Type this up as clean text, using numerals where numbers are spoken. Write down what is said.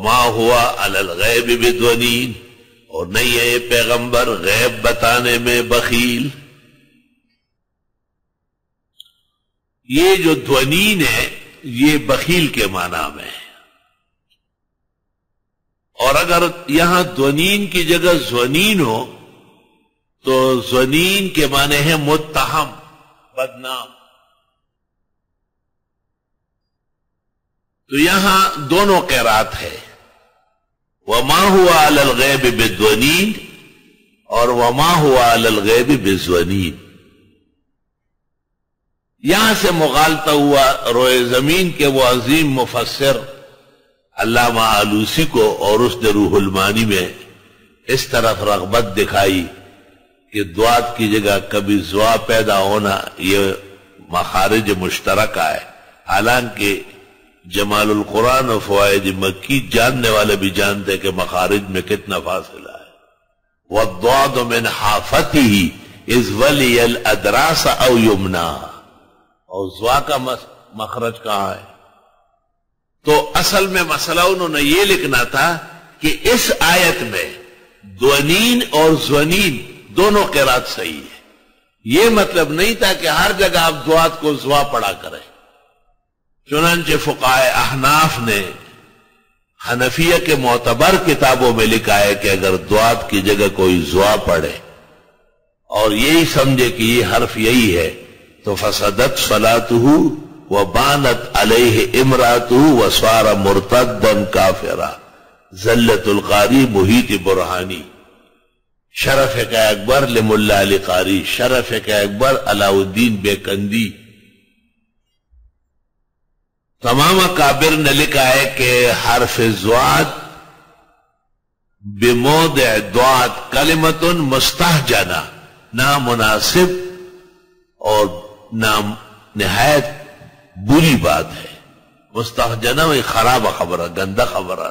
وما ہوا علی الغیب بدونین، اور نہیں ہے یہ پیغمبر غیب بتانے میں بخیل۔ یہ جو دونین ہے یہ بخیل کے معنی میں ہے، اور اگر یہاں دونین کی جگہ زونین ہو تو زونین کے معنی ہے متہم، بدنام۔ تو یہاں دونوں قرات ہے، وما ہوا علی الغیب بدونین اور وما ہوا علی الغیب بزونین۔ یہاں سے مغالطہ ہوا روئے زمین کے وہ عظیم مفسر علامہ آلوسی کو، اور اس نے روح المعانی میں اس طرف رغبت دکھائی کہ دوات کی جگہ کبھی زوا پیدا ہونا یہ مخارج مشترکہ ہے، حالانکہ جمال القرآن و فوائد مکی جاننے والے بھی جانتے کہ مخارج میں کتنا فاصلہ ہے۔ والضاد من حافته اذ ولی الادراس او یمنا، اور زوا کا مخرج کہاں ہے؟ تو اصل میں مسئلہ انہوں نے یہ لکھنا تھا کہ اس آیت میں دونین اور زونین دونوں قرات صحیح ہے، یہ مطلب نہیں تھا کہ ہر جگہ آپ دوات کو زوا پڑھا کریں۔ چنانچہ فقہائے احناف نے حنفیہ کے معتبر کتابوں میں لکھا ہے کہ اگر دوات کی جگہ کوئی زوا پڑھے اور یہی سمجھے کہ یہ حرف یہی ہے تو فسدت صلاتہ وبانت علیہ امراتہ وصار مرتدا کافرا۔ زلت القاری محیط برہانی، شرف کا اکبر لملا علی قاری، شرف کا اکبر علاء الدین بیکندی۔ تمام اکابر نے لکھا ہے کہ حرف زواد بموضع دعات کلمت مستحجنہ، نامناسب اور نہایت بری بات ہے۔ مستحجنہ وہ خراب خبر ہے، گندہ خبر ہے۔